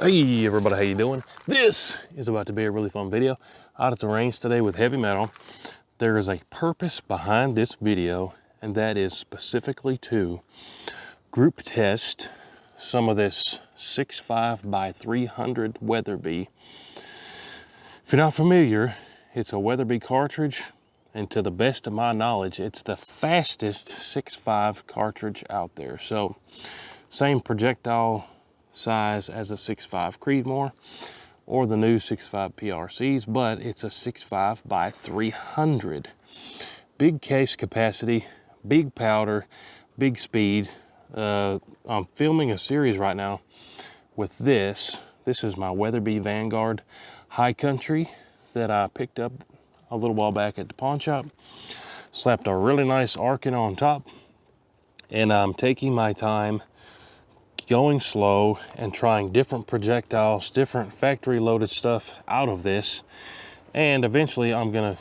Hey everybody, how you doing? This is about to be a really fun video out at the range today with heavy metal. There is a purpose behind this video, and that is specifically to group test some of this 6.5-300 Weatherby. If you're not familiar, it's a Weatherby cartridge, and to the best of my knowledge, it's the fastest 6.5 cartridge out there. So same projectile size as a 6.5 Creedmoor or the new 6.5 PRCs, but it's a 6.5-300. Big case capacity, big powder, big speed. I'm filming a series right now with this. This is my Weatherby Vanguard High Country that I picked up a little while back at the pawn shop. Slapped a really nice Arkin on top, and I'm taking my time, going slow and trying different projectiles, different factory loaded stuff out of this. And eventually I'm gonna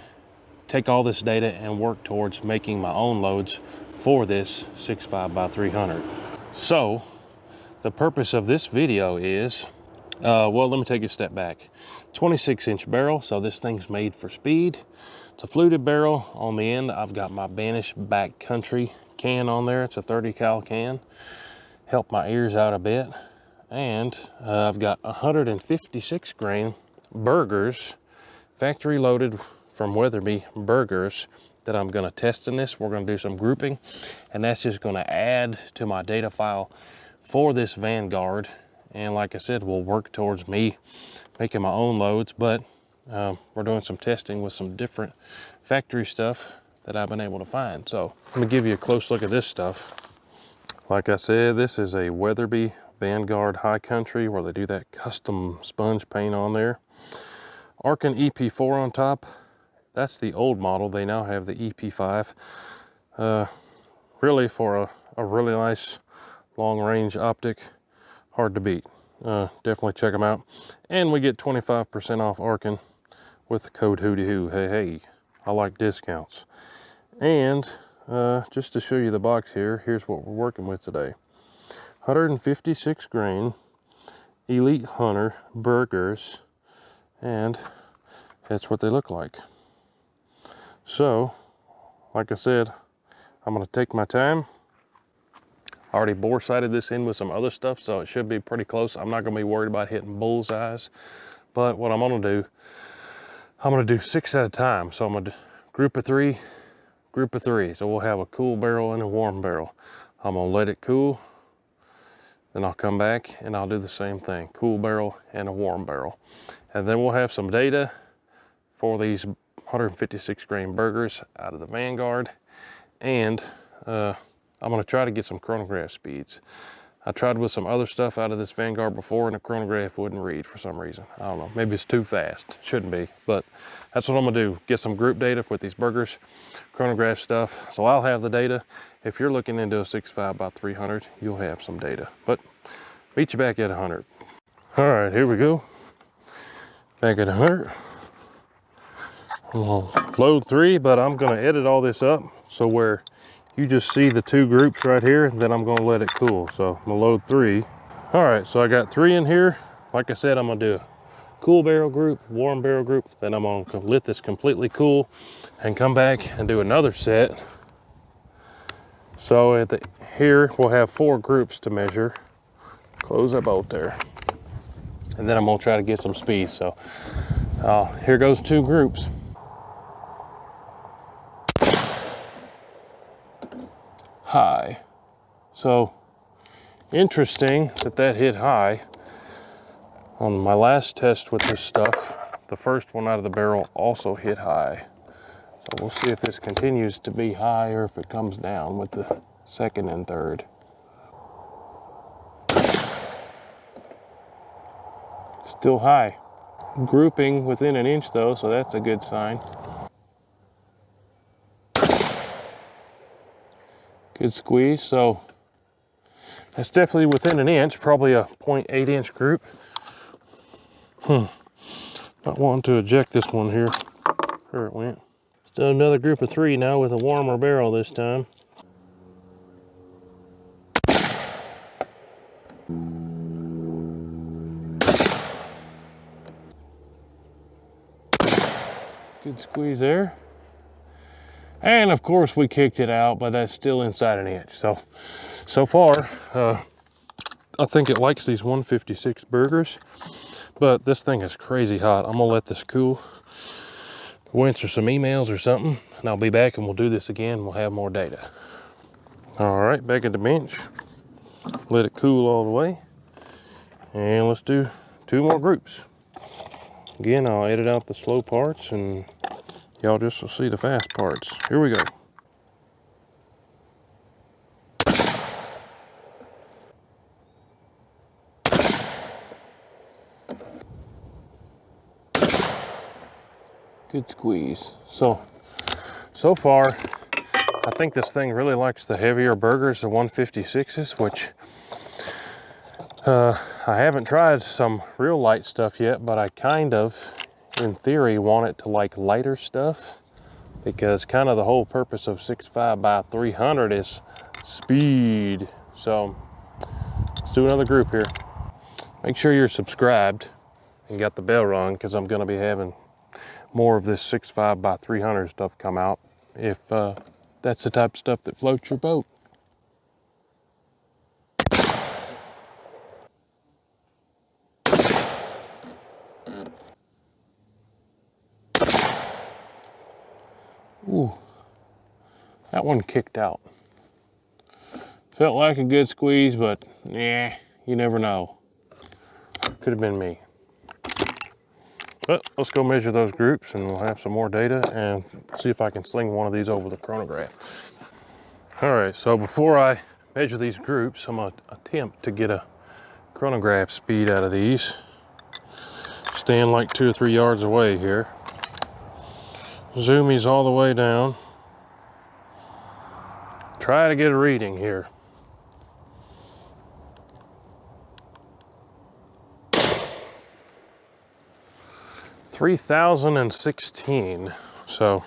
take all this data and work towards making my own loads for this 6.5-300. So the purpose of this video is, well, let me take a step back. 26-inch barrel, so this thing's made for speed. It's a fluted barrel. On the end, I've got my Banish Backcountry can on there. It's a 30 cal can. Help my ears out a bit. And I've got 156 grain burgers, factory loaded from Weatherby burgers, that I'm gonna test in this. We're gonna do some grouping, and that's just gonna add to my data file for this Vanguard. And like I said, we'll work towards me making my own loads, but we're doing some testing with some different factory stuff that I've been able to find. So let me give you a close look at this stuff. Like I said, this is a Weatherby Vanguard High Country where they do that custom sponge paint on there. Arkin EP4 on top. That's the old model. They now have the EP5. Really for a really nice long range optic, hard to beat. Definitely check them out. And we get 25% off Arkin with the code WHOTEEWHO. Hey, I like discounts. And just to show you the box here, here's what we're working with today. 156 grain Elite Hunter burgers, and that's what they look like. So, like I said, I'm gonna take my time. I already bore sighted this in with some other stuff, so it should be pretty close. I'm not gonna be worried about hitting bullseyes, but what I'm gonna do 6 at a time. So I'm gonna do group of three. So we'll have a cool barrel and a warm barrel. I'm gonna let it cool, then I'll come back and I'll do the same thing. Cool barrel and a warm barrel. And then we'll have some data for these 156 grain burgers out of the Vanguard. And I'm gonna try to get some chronograph speeds. I tried with some other stuff out of this Vanguard before, and the chronograph wouldn't read for some reason. I don't know, maybe it's too fast. Shouldn't be, but that's what I'm gonna do. Get some group data with these burgers, chronograph stuff. So I'll have the data. If you're looking into a 6.5-300, you'll have some data. But meet you back at 100. All right, here we go. Back at 100. I'm gonna load 3, but I'm gonna edit all this up so where you just see the 2 groups right here, then I'm gonna let it cool. So I'm gonna load 3. All right, so I got 3 in here. Like I said, I'm gonna do a cool barrel group, warm barrel group, then I'm gonna let this completely cool and come back and do another set. So here we'll have 4 groups to measure. Close that bolt there. And then I'm gonna try to get some speed. So here goes 2 groups. High. So interesting that hit high. On my last test with this stuff, the first one out of the barrel also hit high. So we'll see if this continues to be high or if it comes down with the second and third. Still high. Grouping within an inch though, so that's a good sign. Good squeeze, so that's definitely within an inch, probably a 0.8 inch group. Not wanting to eject this one here. There it went. Let's do another group of 3 now with a warmer barrel this time. Good squeeze there. And of course we kicked it out, but that's still inside an inch. So far, I think it likes these 156 burgers, but this thing is crazy hot. I'm gonna let this cool. We'll answer some emails or something, and I'll be back and we'll do this again. We'll have more data. All right, back at the bench. Let it cool all the way. And let's do 2 more groups. Again, I'll edit out the slow parts and y'all just will see the fast parts. Here we go. Good squeeze. So far, I think this thing really likes the heavier burgers, the 156s, which I haven't tried some real light stuff yet, but I kind of, in theory, want it to like lighter stuff, because kind of the whole purpose of 6.5-300 is speed. So let's do another group here. Make sure you're subscribed and got the bell rung, because I'm going to be having more of this 6.5-300 stuff come out, if that's the type of stuff that floats your boat. Ooh, that one kicked out. Felt like a good squeeze, but yeah, you never know. Could have been me. But let's go measure those groups and we'll have some more data and see if I can sling one of these over the chronograph. All right, so before I measure these groups, I'm gonna attempt to get a chronograph speed out of these. Stand like 2 or 3 yards away here. Zoom these all the way down. Try to get a reading here. $3,016. So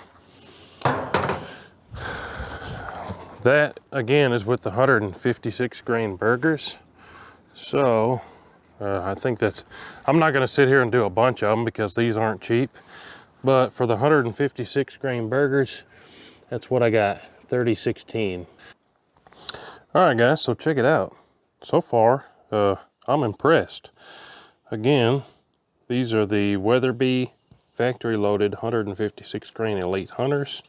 that again is with the 156 grain burgers. So I think that's, I'm not gonna sit here and do a bunch of them because these aren't cheap, but for the 156 grain burgers, that's what I got, 3016. All right guys, so check it out. So far, I'm impressed. Again, these are the Weatherby factory loaded 156 grain Elite Hunters.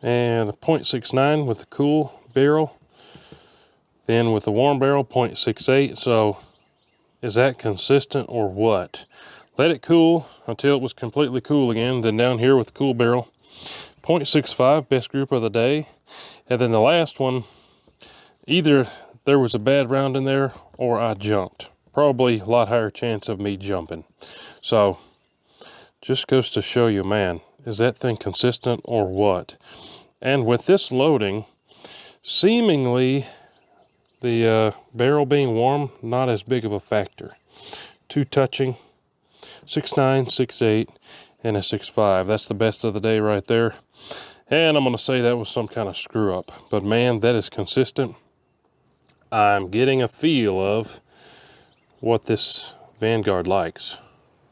And the .69 with the cool barrel. Then with the warm barrel, .68. So is that consistent or what? Let it cool until it was completely cool again. Then down here with the cool barrel, .65, best group of the day. And then the last one, either there was a bad round in there or I jumped. Probably a lot higher chance of me jumping. So just goes to show you, man, is that thing consistent or what? And with this loading, seemingly the barrel being warm, not as big of a factor. 2 touching, 6.9, 6.8, and a 6.5. That's the best of the day right there. And I'm going to say that was some kind of screw up. But man, that is consistent. I'm getting a feel of what this Vanguard likes.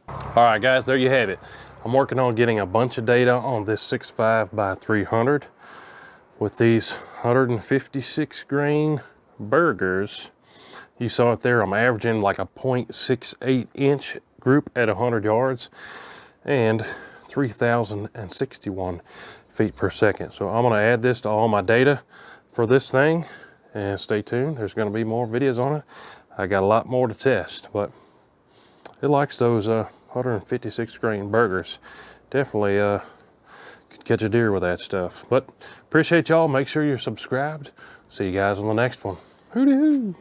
All right guys, there you have it. I'm working on getting a bunch of data on this 6.5-300 with these 156 grain burgers. You saw it there, I'm averaging like a 0.68 inch group at 100 yards and 3,061 feet per second. So I'm gonna add this to all my data for this thing, and stay tuned. There's gonna be more videos on it. I got a lot more to test, but it likes those 156 grain burgers. Definitely could catch a deer with that stuff. But appreciate y'all. Make sure you're subscribed. See you guys on the next one. Hooty hoo.